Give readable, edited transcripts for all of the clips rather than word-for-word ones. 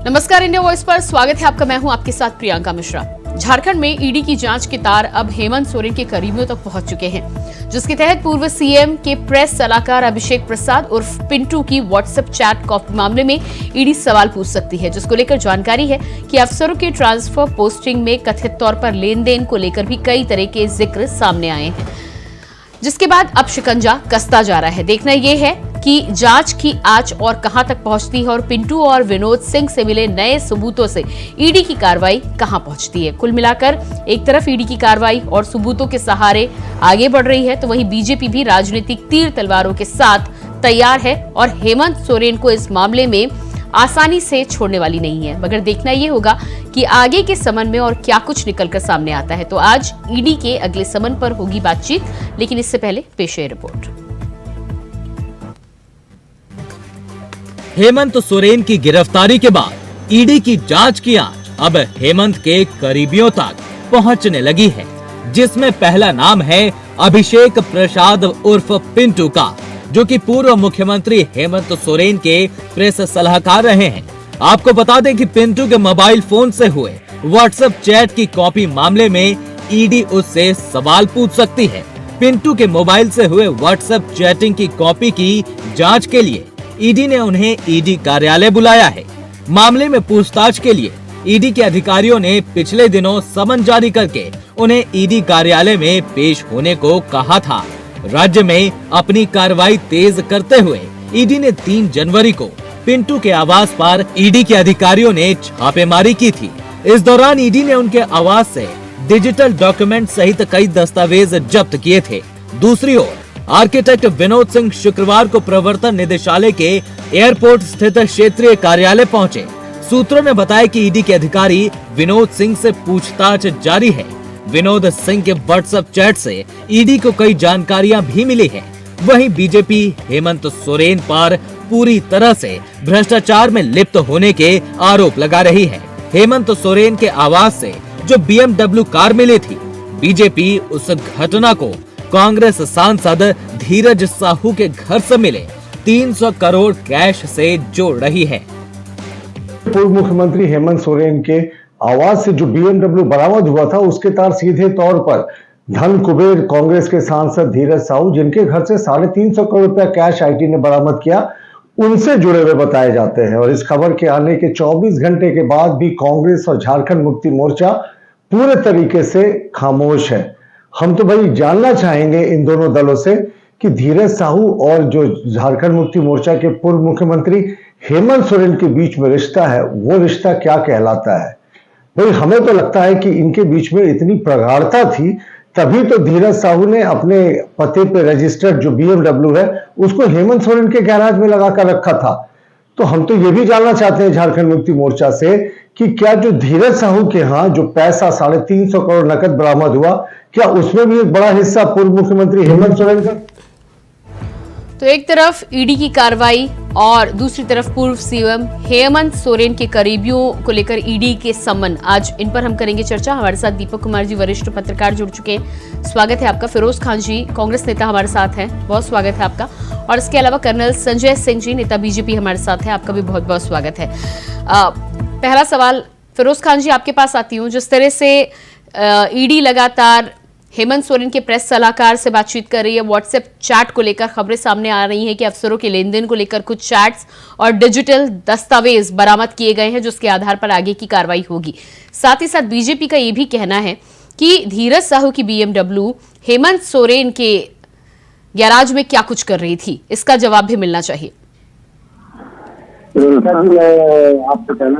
नमस्कार, India voice पर स्वागत है आपका। मैं हूं आपके साथ प्रियंका मिश्रा। झारखंड में ईडी की जांच के तार अब हेमंत सोरेन के करीबियों तक पहुंच चुके हैं, जिसके तहत पूर्व सीएम के प्रेस सलाहकार अभिषेक प्रसाद उर्फ पिंटू की व्हाट्सएप चैट कॉपी मामले में ईडी सवाल पूछ सकती है, जिसको लेकर जानकारी है कि अफसरों के ट्रांसफर पोस्टिंग में कथित तौर पर लेन देन को लेकर भी कई तरह के जिक्र सामने आए हैं, जिसके बाद अब शिकंजा कसता जा रहा है। देखना यह है कि जांच की आंच और कहां तक पहुंचती है और पिंटू और विनोद सिंह से मिले नए सबूतों से ईडी की कार्रवाई कहां पहुंचती है। कुल मिलाकर एक तरफ ईडी की कार्रवाई और सबूतों के सहारे आगे बढ़ रही है, तो वहीं बीजेपी भी राजनीतिक तीर तलवारों के साथ तैयार है और हेमंत सोरेन को इस मामले में आसानी से छोड़ने वाली नहीं है। मगर देखना यह होगा कि आगे के समन में और क्या कुछ निकलकर सामने आता है। तो आज ईडी के अगले समन पर होगी बातचीत, लेकिन इससे पहले पेश है रिपोर्ट। हेमंत सोरेन की गिरफ्तारी के बाद ईडी की जांच की आंच अब हेमंत के करीबियों तक पहुंचने लगी है, जिसमें पहला नाम है अभिषेक प्रसाद उर्फ पिंटू का, जो कि पूर्व मुख्यमंत्री हेमंत सोरेन के प्रेस सलाहकार रहे हैं। आपको बता दें कि पिंटू के मोबाइल फोन से हुए व्हाट्सएप चैट की कॉपी मामले में ईडी उससे सवाल पूछ सकती है। पिंटू के मोबाइल से हुए व्हाट्सएप चैटिंग की कॉपी की जांच के लिए ईडी ने उन्हें ईडी कार्यालय बुलाया है। मामले में पूछताछ के लिए ईडी के अधिकारियों ने पिछले दिनों समन जारी करके उन्हें ईडी कार्यालय में पेश होने को कहा था। राज्य में अपनी कार्रवाई तेज करते हुए ईडी ने 3 जनवरी को पिंटू के आवास पर ईडी के अधिकारियों ने छापेमारी की थी। इस दौरान ईडी ने उनके आवास से डिजिटल डॉक्यूमेंट सहित कई दस्तावेज जब्त किए थे। दूसरी ओर आर्किटेक्ट विनोद सिंह शुक्रवार को प्रवर्तन निदेशालय के एयरपोर्ट स्थित क्षेत्रीय कार्यालय पहुंचे। सूत्रों ने बताया कि ईडी के अधिकारी विनोद सिंह से पूछताछ जारी है। विनोद सिंह के व्हाट्सएप चैट से ईडी को कई जानकारियां भी मिली है। वहीं बीजेपी हेमंत सोरेन पर पूरी तरह से भ्रष्टाचार में लिप्त होने के आरोप लगा रही है। हेमंत सोरेन के आवास से जो BMW कार मिली थी, बीजेपी उस घटना को कांग्रेस सांसद धीरज साहू के घर से मिले 300 करोड़ कैश से जोड़ रही है। पूर्व मुख्यमंत्री हेमंत सोरेन के आवास से जो BMW बरामद हुआ था, उसके तार सीधे तौर पर धन कुबेर कांग्रेस के सांसद धीरज साहू, जिनके घर से 350 करोड़ रुपया कैश आईटी ने बरामद किया, उनसे जुड़े हुए बताए जाते हैं। और इस खबर के आने के 24 घंटे के बाद भी कांग्रेस और झारखंड मुक्ति मोर्चा पूरे तरीके से खामोश है। हम तो भाई जानना चाहेंगे इन दोनों दलों से कि धीरज साहू और जो झारखंड मुक्ति मोर्चा के पूर्व मुख्यमंत्री हेमंत सोरेन के बीच में रिश्ता है, वो रिश्ता क्या कहलाता है। भाई हमें तो लगता है कि इनके बीच में इतनी प्रगाढ़ता थी, तभी तो धीरज साहू ने अपने पते पे रजिस्टर्ड जो BMW है, उसको हेमंत सोरेन के गैराज में लगा कर रखा था। तो हम तो ये भी जानना चाहते हैं झारखंड मुक्ति मोर्चा से कि क्या जो धीरज साहू के यहाँ जो पैसा 350 करोड़ नकद बरामद हुआ, क्या उसमें भी एक बड़ा हिस्सा पूर्व मुख्यमंत्री हेमंत सोरेन का? तो एक तरफ ईडी की कार्रवाई और दूसरी तरफ पूर्व सीएम हेमंत सोरेन के करीबियों को लेकर ईडी के समन। आज इन पर हम करेंगे चर्चा। हमारे साथ दीपक कुमार जी, वरिष्ठ पत्रकार, जुड़ चुके हैं। स्वागत है आपका। फिरोज खान जी, कांग्रेस नेता, हमारे साथ हैं, बहुत स्वागत है आपका। और इसके अलावा कर्नल संजय सिंह जी, नेता बीजेपी, हमारे साथ है, आपका भी बहुत बहुत स्वागत है। पहला सवाल फिरोज खान जी आपके पास आती हूँ। जिस तरह से ईडी लगातार हेमंत सोरेन के प्रेस सलाहकार से बातचीत कर रही है, व्हाट्सएप चैट को लेकर खबरें सामने आ रही हैं कि अफसरों के लेन देन को लेकर कुछ चैट्स और डिजिटल दस्तावेज बरामद किए गए हैं, जिसके आधार पर आगे की कार्रवाई होगी। साथ ही साथ बीजेपी का यह भी कहना है कि धीरज साहू की BMW हेमंत सोरेन के गैराज में क्या कुछ कर रही थी, इसका जवाब भी मिलना चाहिए। आपको कहना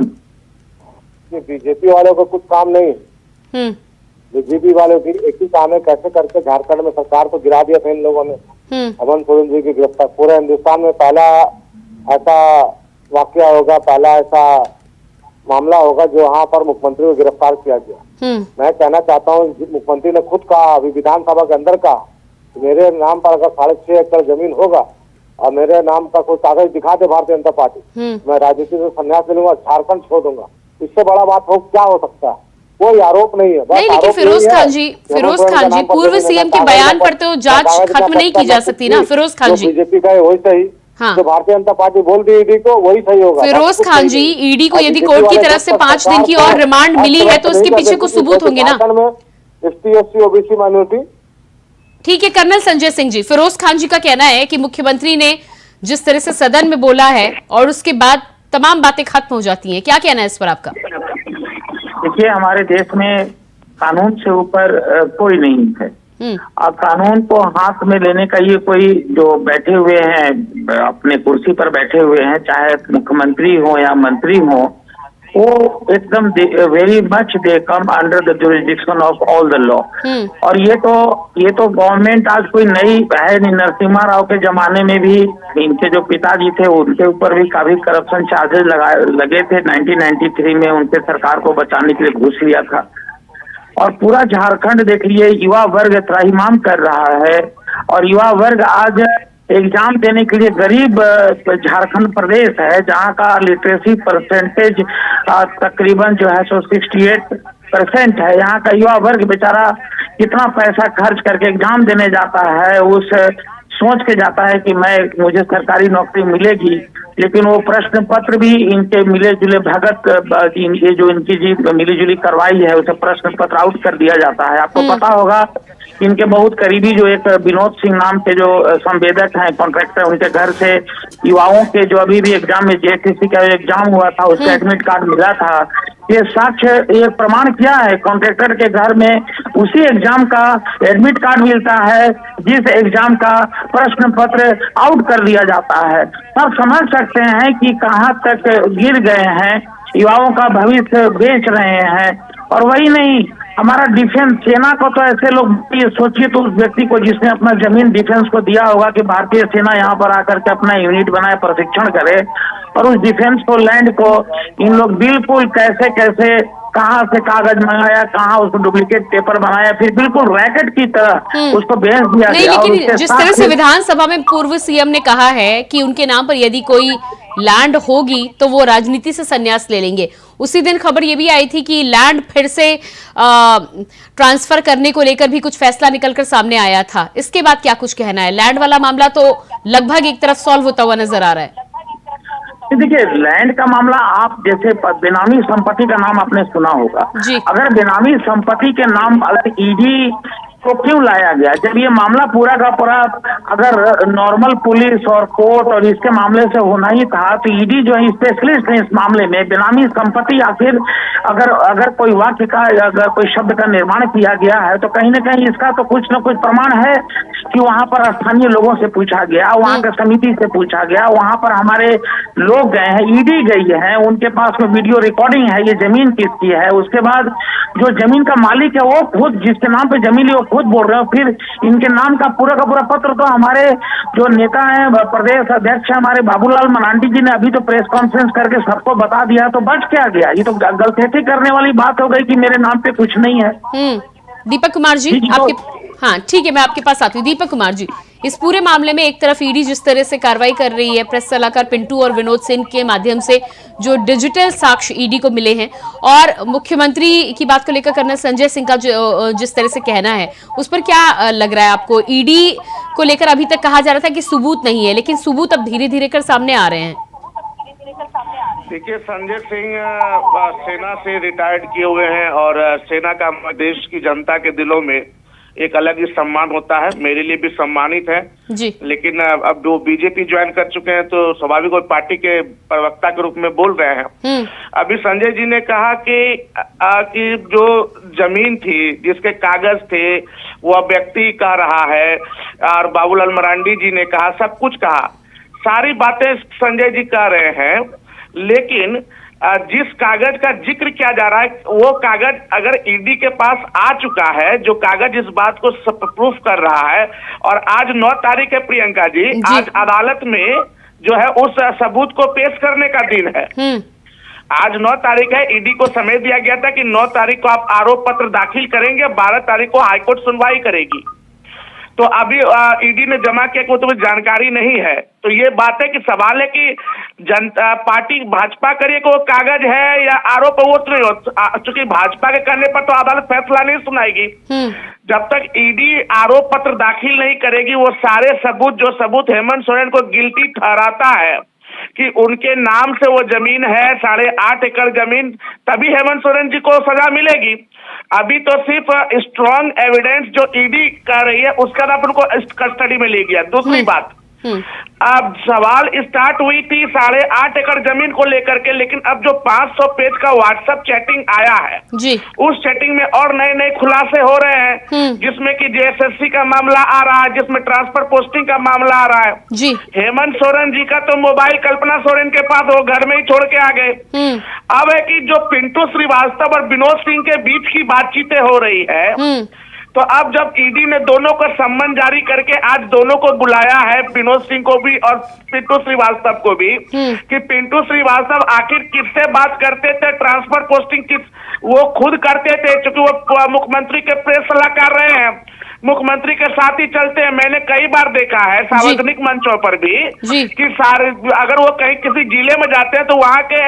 कि बीजेपी वालों को कुछ काम नहीं है। बीजेपी वालों की एक ही काम है, कैसे करके झारखंड में सरकार को गिरा दिया था इन लोगों ने। हेमंत सोरेन जी की गिरफ्तार पूरे हिंदुस्तान में पहला ऐसा वाकया होगा, पहला ऐसा मामला होगा जो वहाँ पर मुख्यमंत्री को गिरफ्तार किया गया। मैं कहना चाहता हूँ, मुख्यमंत्री ने खुद कहा अभी विधानसभा के अंदर कहा, मेरे नाम पर अगर 6.5 एकड़ जमीन होगा और मेरे नाम का कोई कागज दिखा दे भारतीय जनता पार्टी, मैं राजनीति से संन्यास ले लूंगा, झारखंड छोड़ दूंगा। इससे बड़ा बात हो क्या हो सकता है? कोई आरोप नहीं है। नहीं, लेकिन फिरोज खान जी पूर्व सीएम के बयान पर तो जांच खत्म नहीं की जा सकती ना। फिरोज खान जी, बीजेपी का वही सही हाँ। तो भारतीय जनता पार्टी बोल दी ईडी को, वही सही होगा। फिरोज खान जी, ईडी को यदि कोर्ट की तरफ से 5 दिन की और रिमांड मिली है तो इसके पीछे कुछ सबूत होंगे ना। ST, SC, OBC minority. ठीक है कर्नल संजय सिंह जी, फिरोज खान जी का कहना है कि मुख्यमंत्री ने जिस तरह से सदन में बोला है और उसके बाद तमाम बातें खत्म हो जाती हैं, क्या कहना है इस पर आपका? देखिए, हमारे देश में कानून से ऊपर कोई नहीं है और कानून को हाथ में लेने का ये कोई जो बैठे हुए हैं अपने कुर्सी पर बैठे हुए हैं, चाहे मुख्यमंत्री हो या मंत्री हो, वो एकदम very much they come under the jurisdiction of all the law. और ये तो गवर्नमेंट आज कोई नई है नहीं। नरसिम्हा राव के जमाने में भी इनके जो पिताजी थे उनके ऊपर भी काफी करप्शन चार्जेस लगे थे। 1993 में उनके सरकार को बचाने के लिए घुस लिया था। और पूरा झारखंड देख लिए, युवा वर्ग त्राहिमाम कर रहा है और युवा वर्ग आज एग्जाम देने के लिए गरीब झारखंड प्रदेश है जहां का लिटरेसी परसेंटेज तकरीबन जो है 68% है। यहाँ का युवा वर्ग बेचारा कितना पैसा खर्च करके एग्जाम देने जाता है, उस सोच के जाता है कि मुझे सरकारी नौकरी मिलेगी, लेकिन वो प्रश्न पत्र भी इनके मिले जुले भगत ये जो इनकी जी मिली जुली कार्रवाई है उसे प्रश्न पत्र आउट कर दिया जाता है। आपको पता होगा इनके बहुत करीबी जो एक विनोद सिंह नाम के जो संवेदक हैं, कॉन्ट्रैक्टर, उनके घर से युवाओं के जो अभी भी एग्जाम में जेएसएससी का एग्जाम हुआ था उसका एडमिट कार्ड मिला था। ये साक्ष्य, ये प्रमाण क्या है? कॉन्ट्रैक्टर के घर में उसी एग्जाम का एडमिट कार्ड मिलता है जिस एग्जाम का प्रश्न पत्र आउट कर दिया जाता है। आप समझ सकते हैं कि कहां तक गिर गए हैं, युवाओं का भविष्य बेच रहे हैं। और वही नहीं, हमारा डिफेंस सेना को तो ऐसे लोग, ये सोचिए तो उस व्यक्ति को जिसने अपना जमीन डिफेंस को दिया होगा कि भारतीय सेना यहाँ पर आकर के अपना यूनिट बनाए, प्रशिक्षण करे, और उस डिफेंस को, लैंड को इन लोग बिल्कुल कैसे कैसे कहाँ से कागज मंगाया, कहाँ उसको डुप्लीकेट पेपर बनाया, फिर बिल्कुल रैकेट की तरह उसको बेच दिया नहीं, गया। लेकिन जिस तरह से विधानसभा में पूर्व सीएम ने कहा है कि उनके नाम पर यदि कोई लैंड होगी तो वो राजनीति से संन्यास ले लेंगे। उसी दिन खबर ये भी आई थी कि लैंड फिर से ट्रांसफर करने को लेकर भी कुछ फैसला निकलकर सामने आया था। इसके बाद क्या कुछ कहना है? लैंड वाला मामला तो लगभग एक तरफ सॉल्व होता हुआ नजर आ रहा है। देखिए, लैंड का मामला, आप जैसे बेनामी संपत्ति का नाम आपने सुना होगा। अगर बेनामी संपत्ति के नाम ईडी को क्यों लाया गया, जब ये मामला पूरा का पूरा अगर नॉर्मल पुलिस और कोर्ट और इसके मामले से होना ही था, तो ईडी जो है स्पेशलिस्ट है इस मामले में। बेनामी संपत्ति आखिर अगर कोई वाक्य का, अगर कोई शब्द का निर्माण किया गया है तो कहीं ना कहीं इसका तो कुछ न कुछ प्रमाण है कि वहां पर स्थानीय लोगों से पूछा गया, वहां के समिति से पूछा गया, वहां पर हमारे लोग गए हैं, ईडी गई है, उनके पास में वीडियो रिकॉर्डिंग है, ये जमीन किसकी है। उसके बाद जो जमीन का मालिक है वो खुद, जिसके नाम पे जमीन है वो खुद बोल रहे हो। फिर इनके नाम का पूरा पत्र तो हमारे जो नेता हैं, प्रदेश अध्यक्ष हमारे बाबूलाल मरांडी जी ने अभी तो प्रेस कॉन्फ्रेंस करके सबको बता दिया, तो बच क्या गया? ये तो गलती करने वाली बात हो गई कि मेरे नाम पे कुछ नहीं है। दीपक कुमार जी, आपके, हाँ ठीक है, मैं आपके पास आती हूँ। दीपक कुमार जी, इस पूरे मामले में एक तरफ ईडी जिस तरह से कार्रवाई कर रही है, प्रेस सलाहकार पिंटू और विनोद सिंह के माध्यम से जो डिजिटल साक्ष्य ईडी को मिले हैं, और मुख्यमंत्री की बात को लेकर कर्नल संजय सिंह का जिस तरह से कहना है, उस पर क्या लग रहा है आपको? ईडी को लेकर अभी तक कहा जा रहा था कि सबूत नहीं है, लेकिन सबूत अब धीरे धीरे कर सामने आ रहे हैं। देखिए, संजय सिंह सेना से रिटायर्ड किए हुए हैं और सेना का देश की जनता के दिलों में एक अलग ही सम्मान होता है, मेरे लिए भी सम्मानित है जी। लेकिन अब वो बीजेपी ज्वाइन कर चुके हैं तो स्वाभाविक और पार्टी के प्रवक्ता के रूप में बोल रहे हैं। अभी संजय जी ने कहा कि जो जमीन थी, जिसके कागज थे, वो व्यक्ति कह रहा है, और बाबूलाल मरांडी जी ने कहा, सब कुछ कहा, सारी बातें संजय जी कह रहे हैं, लेकिन जिस कागज का जिक्र किया जा रहा है वो कागज अगर ईडी के पास आ चुका है, जो कागज इस बात को प्रूफ कर रहा है, और आज 9 तारीख है प्रियंका जी, आज अदालत में जो है उस सबूत को पेश करने का दिन है। आज 9 तारीख है, ईडी को समय दिया गया था कि 9 तारीख को आप आरोप पत्र दाखिल करेंगे, 12 तारीख को हाईकोर्ट सुनवाई करेगी। तो अभी ईडी ने जमा किया कि वो तुम्हें जानकारी नहीं है। तो ये बात है कि सवाल है कि जनता पार्टी भाजपा करिए कि वो कागज है या आरोप, वो तो नहीं हो, चूंकि भाजपा के करने पर तो अदालत फैसला नहीं सुनाएगी। जब तक ईडी आरोप पत्र दाखिल नहीं करेगी, वो सारे सबूत हेमंत सोरेन को गिल्टी ठहराता है कि उनके नाम से वो जमीन है 8.5 एकड़ जमीन, तभी हेमंत सोरेन जी को सजा मिलेगी। अभी तो सिर्फ स्ट्रॉन्ग एविडेंस जो ईडी कर रही है उसका नाम उनको कस्टडी में ले गया। दूसरी बात, अब सवाल स्टार्ट हुई थी 8.5 एकड़ जमीन को लेकर के, लेकिन अब जो 500 पेज का व्हाट्सएप चैटिंग आया है जी, उस चैटिंग में और नए नए खुलासे हो रहे हैं, जिसमें कि जेएसएससी का मामला आ रहा है, जिसमें ट्रांसफर पोस्टिंग का मामला आ रहा है जी। हेमंत सोरेन जी का तो मोबाइल कल्पना सोरेन के पास वो घर में ही छोड़ के आ गए। अब है कि जो पिंटू श्रीवास्तव और विनोद सिंह के बीच की बातचीतें हो रही है, तो अब जब ईडी ने दोनों को सम्मन जारी करके आज दोनों को बुलाया है, विनोद सिंह को भी और पिंटू श्रीवास्तव को भी, कि पिंटू श्रीवास्तव आखिर किससे बात करते थे, ट्रांसफर पोस्टिंग वो खुद करते थे, क्योंकि वो मुख्यमंत्री के प्रेस सलाहकार रहे हैं, मुख्यमंत्री के साथ ही चलते हैं। मैंने कई बार देखा है सार्वजनिक मंचों पर भी कि सारे अगर वो कहीं किसी जिले में जाते हैं तो वहां के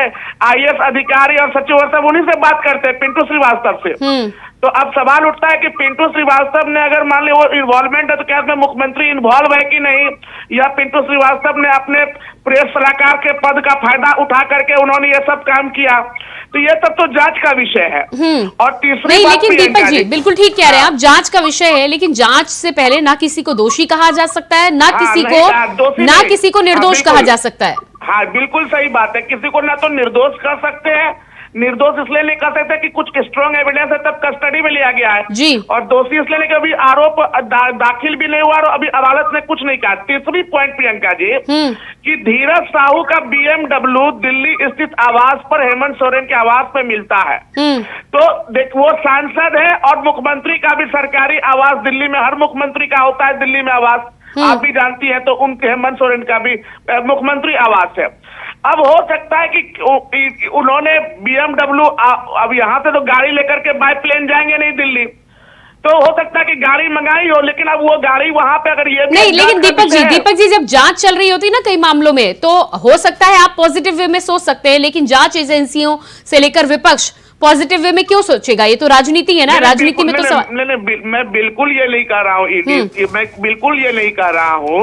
आईएएस अधिकारी और सचिव और सब उन्हीं से बात करते हैं, पिंटू श्रीवास्तव से। तो अब सवाल उठता है कि पिंटू श्रीवास्तव ने अगर मान ली वो इन्वॉल्वमेंट है तो क्या इसमें मुख्यमंत्री इन्वॉल्व है कि नहीं, या पिंटू श्रीवास्तव ने अपने प्रेस सलाहकार के पद का फायदा उठा करके उन्होंने ये सब काम किया। तो ये सब तो जांच का विषय है। और तीसरी नहीं, बात, लेकिन दीपक जी बिल्कुल ठीक कह रहे हैं आप, जांच का विषय है, लेकिन जांच से पहले ना किसी को दोषी कहा जा सकता है, ना किसी को निर्दोष कहा जा सकता है। हाँ, बिल्कुल सही बात है। किसी को ना तो निर्दोष कर सकते हैं, निर्दोष इसलिए नहीं कर सकते कि कुछ स्ट्रॉन्ग एविडेंस है तब कस्टडी में लिया गया है जी, और दोषी इसलिए नहीं कि अभी आरोप दाखिल भी नहीं हुआ और अभी अदालत ने कुछ नहीं कहा। तीसरी पॉइंट प्रियंका जी, कि धीरज साहू का BMW दिल्ली स्थित आवास पर हेमंत सोरेन के आवास पे मिलता है। तो देख, वो सांसद है और मुख्यमंत्री का भी सरकारी आवास दिल्ली में, हर मुख्यमंत्री का होता है दिल्ली में आवास, आप भी जानती है, तो उनके हेमंत सोरेन का भी मुख्यमंत्री आवास है। अब हो सकता है कि उन्होंने BMW, अब यहाँ से तो गाड़ी लेकर के बाय प्लेन जाएंगे नहीं दिल्ली, तो हो सकता है कि गाड़ी मंगाई हो, लेकिन अब वो गाड़ी वहां पे अगर ये नहीं, लेकिन दीपक जी जब जांच चल रही होती है ना कई मामलों में, तो हो सकता है आप पॉजिटिव वे में सोच सकते हैं, लेकिन जांच एजेंसियों से लेकर विपक्ष पॉजिटिव वे में क्यों सोचेगा? ये तो राजनीति है ना, राजनीति में तो मैं बिल्कुल ये नहीं कह रहा हूँ ईडी, मैं बिल्कुल ये नहीं कह रहा हूँ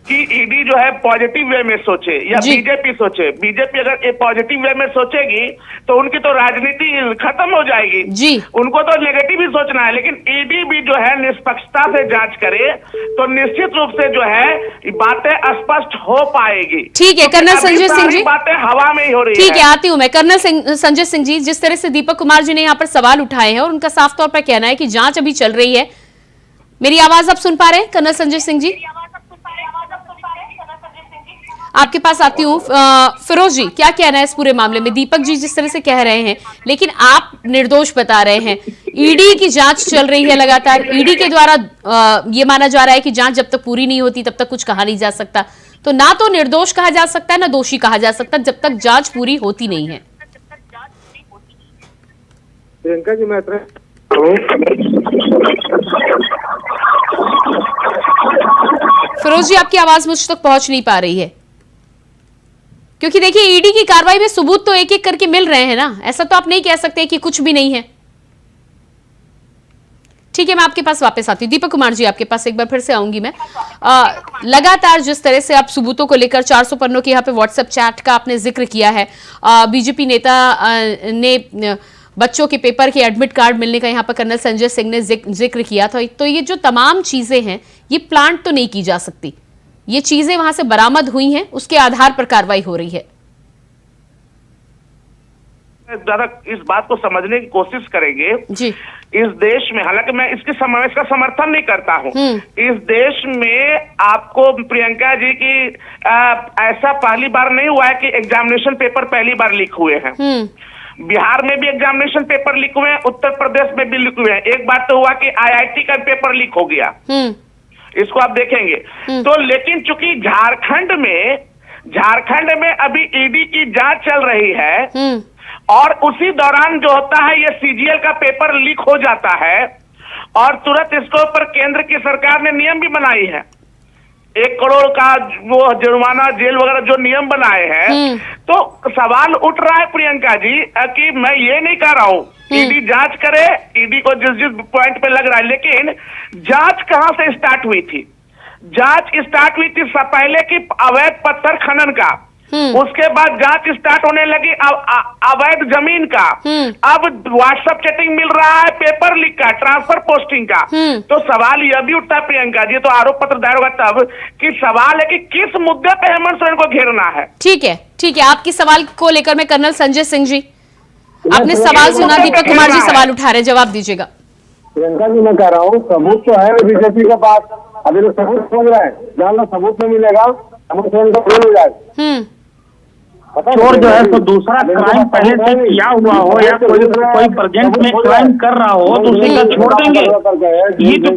कि ईडी जो है पॉजिटिव वे में सोचे या बीजेपी सोचे। बीजेपी अगर ये पॉजिटिव वे में सोचेगी तो उनकी तो राजनीति खत्म हो जाएगी जी, उनको तो नेगेटिव ही सोचना है। लेकिन ईडी भी जो है निष्पक्षता से जांच करे तो निश्चित रूप से जो है बातें स्पष्ट हो पाएगी। ठीक है कर्नल संजय सिंह जी, बातें हवा में ही हो रही है। ठीक है, आती हूँ मैं। कर्नल संजय सिंह जी, जिस तरह से दीपक कुमार जी ने यहाँ पर सवाल उठाए हैं और उनका साफ तौर पर कहना है कि जांच अभी चल रही है, मेरी आवाज आप सुन पा रहे हैं कर्नल संजय सिंह जी? आपके पास आती हूँ। फिरोज जी, क्या कहना है इस पूरे मामले में? दीपक जी जिस तरह से कह रहे हैं, लेकिन आप निर्दोष बता रहे हैं, ईडी की जांच चल रही है लगातार, ईडी के द्वारा ये माना जा रहा है कि जांच जब तक पूरी नहीं होती तब तक कुछ कहा नहीं जा सकता, तो ना तो निर्दोष कहा जा सकता है ना दोषी कहा जा सकता जब तक जांच पूरी होती नहीं है। प्रियंका जी, मैं फिरोज जी, आपकी आवाज मुझ तक पहुंच नहीं पा रही है, क्योंकि देखिए ईडी की कार्रवाई में सबूत तो एक एक करके मिल रहे हैं ना, ऐसा तो आप नहीं कह सकते कि कुछ भी नहीं है। ठीक है, मैं आपके पास वापस आती हूँ। दीपक कुमार जी, आपके पास एक बार फिर से आऊंगी मैं। लगातार जिस तरह से आप सबूतों को लेकर 400 पन्नों के यहाँ पे व्हाट्सएप चैट का आपने जिक्र किया है, बीजेपी नेता ने बच्चों के पेपर के एडमिट कार्ड मिलने का यहाँ पर कर्नल संजय सिंह ने जिक्र किया था, तो ये जो तमाम चीजें हैं ये प्लांट तो नहीं की जा सकती, ये चीजें वहां से बरामद हुई हैं, उसके आधार पर कार्रवाई हो रही है। ज्यादा इस बात को समझने की कोशिश करेंगे जी, इस देश में, हालांकि मैं इसका समर्थन नहीं करता हूं, इस देश में आपको प्रियंका जी की ऐसा पहली बार नहीं हुआ है कि एग्जामिनेशन पेपर पहली बार लीक हुए हैं। बिहार में भी एग्जामिनेशन पेपर लीक हुए हैं, उत्तर प्रदेश में भी लीक हुए हैं। एक बार तो हुआ कि IIT का पेपर लीक हो गया, इसको आप देखेंगे। तो लेकिन चूंकि झारखंड में अभी ईडी की जांच चल रही है और उसी दौरान जो होता है ये CGL का पेपर लीक हो जाता है, और तुरंत इसके ऊपर केंद्र की सरकार ने नियम भी बनाई है, 1 करोड़ का वो जुर्माना, जेल वगैरह जो नियम बनाए हैं। तो सवाल उठ रहा है प्रियंका जी कि मैं ये नहीं कह रहा हूँ ईडी जांच करे, ईडी को जिस पॉइंट पे लग रहा है, लेकिन जांच कहां से स्टार्ट हुई थी? जांच स्टार्ट हुई थी पहले की अवैध पत्थर खनन का, उसके बाद जांच स्टार्ट होने लगी अवैध जमीन का, अब व्हाट्सएप चैटिंग मिल रहा है, पेपर लीक का, ट्रांसफर पोस्टिंग का। तो सवाल यह भी उठता है प्रियंका जी, तो आरोप पत्र दायर होगा तब कि सवाल है कि किस मुद्दे पे हेमंत सोरेन को घेरना है। ठीक है, ठीक है, आपके सवाल को लेकर मैं कर्नल संजय सिंह जी, आपने सवाल सुना, दीपक कुमार जी सवाल उठा रहे, जवाब दीजिएगा। प्रियंका जी मैं कह रहा हूँ सबूत तो है बीजेपी के पास, अभी तो सबूत खोज रहा है, जहाँ सबूत नहीं मिलेगा हेमंत सोरेन को फेल हो जाएगा। चोर जो है तो दूसरा क्राइम पहले से किया हुआ हो या कोई प्रेजेंट में क्राइम कर रहा हो तो उसे क्या छोड़ देंगे? ये तो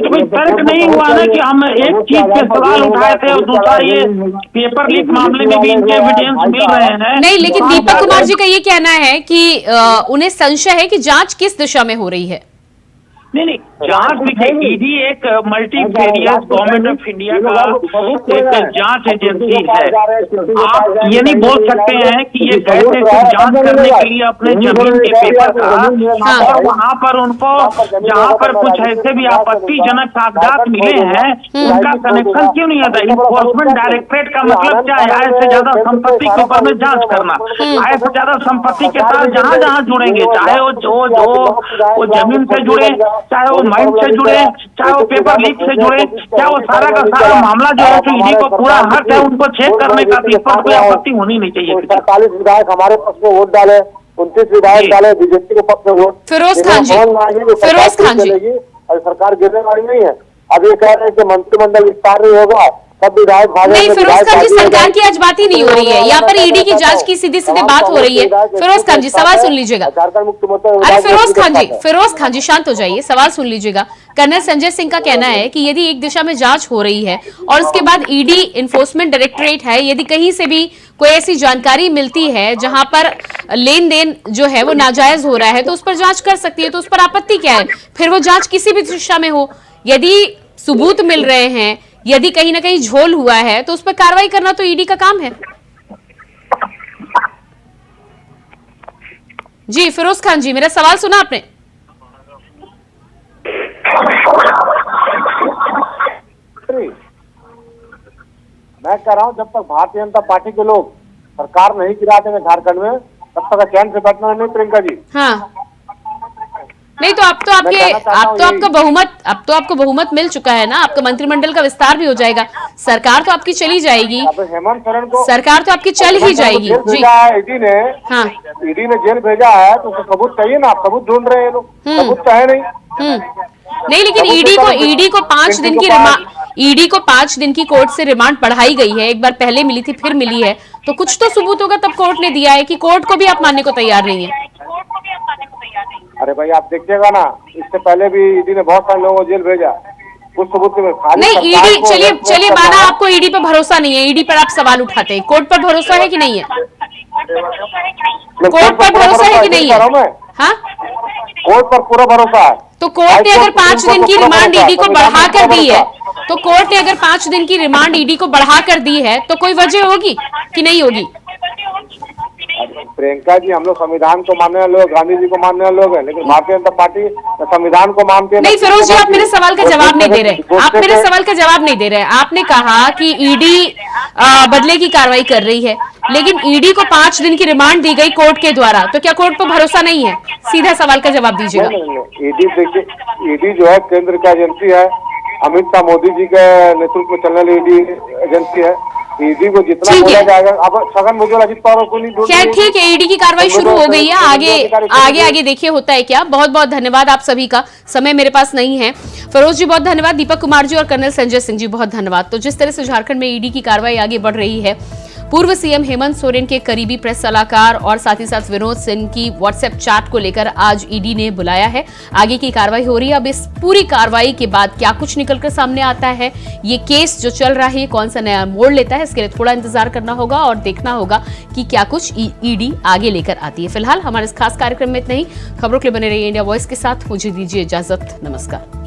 कोई तर्क नहीं हुआ ना कि हम एक चीज पे सवाल उठाए थे और दूसरा ये पेपर लीक मामले में भी इनके एविडेंस मिल रहे हैं। नहीं, लेकिन दीपक कुमार जी का ये कहना है कि उन्हें संशय है कि जांच किस दिशा में हो रही है। नहीं, जांच देखिए, ईडी एक मल्टीफेरियस गवर्नमेंट ऑफ इंडिया का एक जांच एजेंसी है। आप ये नहीं बोल सकते हैं कि ये गए थे जांच करने के लिए अपने जमीन के पेपर का और वहाँ पर उनको जहाँ पर कुछ ऐसे भी आपत्तिजनक कागजात मिले हैं उनका कनेक्शन क्यों नहीं आता? इन्फोर्समेंट डायरेक्टरेट का मतलब क्या है? आय से ज्यादा संपत्ति के ऊपर में जांच करना, आय से ज्यादा संपत्ति के साथ जहाँ जहाँ जुड़ेंगे, चाहे वो जमीन से जुड़े, चाहे वो माइंड से जुड़े, चाहे वो पेपर लीक से जुड़े, चाहे वो सारा का सारा मामला जो है तो ईडी को पूरा हक है उनको चेक करने का, इस पर कोई आपत्ति होनी नहीं चाहिए। 47 विधायक हमारे पक्ष में वोट डाले, 29 विधायक डाले बीजेपी के पक्ष में वोट। फिरोज खान जी, अभी सरकार गिरने वाली नहीं है। अब ये कह रहे हैं कि मंत्रिमंडल विस्तार नहीं होगा, सब विधायक भाजपा नहीं, फिरोज खान जी सरकार की आज बात ही नहीं हो रही है, यहाँ पर ईडी की जांच की सीधी सीधी बात हो रही है। फिरोज खान जी सवाल सुन लीजिएगा। अरे फिरोज खान जी शांत हो जाइए, सवाल सुन लीजिएगा। कर्नल संजय सिंह का कहना है कि यदि एक दिशा में जांच हो रही है और उसके बाद ईडी इन्फोर्समेंट डायरेक्टरेट है, यदि कहीं से भी कोई ऐसी जानकारी मिलती है जहां पर लेन देन जो है वो नाजायज हो रहा है तो उस पर जांच कर सकती है, तो उस पर आपत्ति क्या है? फिर वो जांच किसी भी दिशा में हो, यदि सबूत मिल रहे हैं, यदि कहीं ना कहीं झोल हुआ है तो उस पर कार्रवाई करना तो ईडी का काम है। जी फिरोज खान जी, मेरा सवाल सुना आपने? मैं कह रहा हूं जब तक भारतीय जनता पार्टी के लोग सरकार नहीं गिरा देंगे झारखंड में तब तक चैन से बैठना नहीं। प्रियंका जी हाँ, नहीं तो अब तो आपको बहुमत मिल चुका है ना, आपका मंत्रिमंडल का विस्तार भी हो जाएगा, सरकार तो आपकी चली जाएगी, हेमंत सोरेन को सरकार तो आपकी चल ही जाएगी। जी ईडी ने, हाँ ईडी ने जेल भेजा है तो सबूत चाहिए ना, आप सबूत ढूंढ रहे हैं लोग, सबूत तो है नहीं। नहीं, लेकिन ईडी को 5 दिन की कोर्ट से रिमांड बढ़ाई गई है, एक बार पहले मिली थी फिर मिली है, तो कुछ तो सबूत होगा तब कोर्ट ने दिया है कि कोर्ट को भी आप मानने को तैयार नहीं है। अरे भाई आप देखिएगा ना, इससे पहले भी ईडी ने बहुत सारे लोगों को जेल भेजा, कुछ सबूत नहीं। ईडी चलिए माना आपको ईडी पर भरोसा नहीं है, ईडी पर आप सवाल उठाते हैं, कोर्ट पर भरोसा है कि नहीं है? कोर्ट पर भरोसा है कि नहीं है? हाँ, कोर्ट पर पूरा भरोसा है। तो कोर्ट ने अगर 5 दिन की रिमांड ईडी को बढ़ा कर दी है, तो कोर्ट ने अगर 5 दिन की रिमांड ईडी को बढ़ा कर दी है तो कोई वजह होगी कि नहीं होगी? प्रियंका जी, हम लोग संविधान को मानने वाले लोग, गांधी जी को मानने वाले लोग हैं, लेकिन भारतीय जनता पार्टी संविधान को मानते हैं। नहीं फिरोज जी, आप मेरे सवाल का जवाब नहीं दे रहे, आप मेरे सवाल का जवाब नहीं दे रहे। आपने कहा कि ईडी बदले की कार्रवाई कर रही है, लेकिन ईडी को 5 दिन की रिमांड दी गई कोर्ट के द्वारा, तो क्या कोर्ट पर भरोसा नहीं है? सीधा सवाल का जवाब दीजिएगा। ईडी देखिए, ईडी जो है केंद्र का एजेंसी है, अमित शाह मोदी जी के नेतृत्व में चलने वाली ईडी एजेंसी है। ईडी को जितना बोला जाएगा, अब छगन भुजबल अजित पवार को नहीं, क्या ठीक है, ईडी की कार्रवाई शुरू हो गई है, आगे देखिए होता है क्या। बहुत बहुत धन्यवाद आप सभी का, समय मेरे पास नहीं है। फिरोज जी बहुत धन्यवाद, दीपक कुमार जी और कर्नल संजय सिंह जी बहुत धन्यवाद। तो जिस तरह से झारखंड में ईडी की कार्रवाई आगे बढ़ रही है, पूर्व सीएम हेमंत सोरेन के करीबी प्रेस सलाहकार और साथ ही साथ विनोद सिंह की व्हाट्सएप चैट को लेकर आज ईडी ने बुलाया है। आगे की कार्रवाई हो रही है। अब इस पूरी कार्रवाई के बाद क्या कुछ निकलकर सामने आता है, ये केस जो चल रहा है कौन सा नया मोड़ लेता है, इसके लिए थोड़ा इंतजार करना होगा और देखना होगा कि क्या कुछ ईडी आगे लेकर आती है। फिलहाल हमारे इस खास कार्यक्रम में इतना ही। खबरों के लिए बने रहिए इंडिया वॉइस के साथ। मुझे दीजिए इजाजत। नमस्कार।